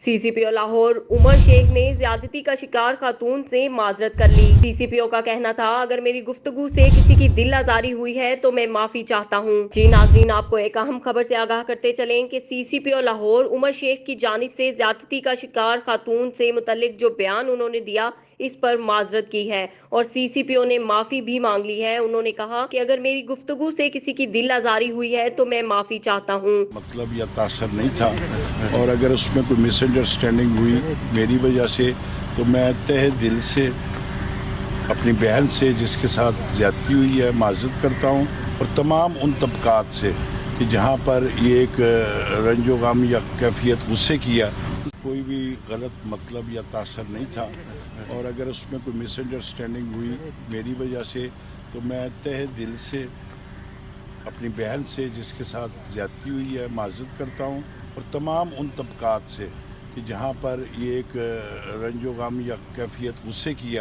CCPO Lahore Umar Sheikh ने ज्यादती का शिकार खातून से माजरत कर ली। CCPO का कहना था, अगर मेरी गुफ्तगू से किसी की दिल आजारी हुई है तो मैं माफी चाहता हूँ। जी नाजरीन, आपको एक अहम खबर से आगाह करते चलें कि CCPO लाहौर उमर शेख की जानिब से ज्यादती का शिकार खातून से मुतल्लिक जो बयान उन्होंने दिया, इस पर माजरत की है और CCPO ने माफी भी मांग ली है। उन्होंने कहा कि अगर मेरी गुफ्तगू से किसी की दिल आजारी हुई है तो मैं माफी चाहता हूँ। मतलब या तासर नहीं था, और अगर उसमें कोई मिसअंडरस्टैंडिंग हुई मेरी वजह से तो मैं तहे दिल से अपनी बहन से जिसके साथ ज्यादती हुई है माजरत करता हूँ, और तमाम उन तबकात से कि जहाँ पर ये एक रंजोगाम या कैफियत गुस्से किया, कोई भी गलत मतलब या तासर नहीं था, और अगर उसमें कोई मिसअंडरस्टैंडिंग हुई मेरी वजह से तो मैं तहे दिल से अपनी बहन से जिसके साथ ज्यादती हुई है माजरत करता हूँ, और तमाम उन तबकात से कि जहाँ पर ये एक रंजोगाम या कैफियत गुस्से किया।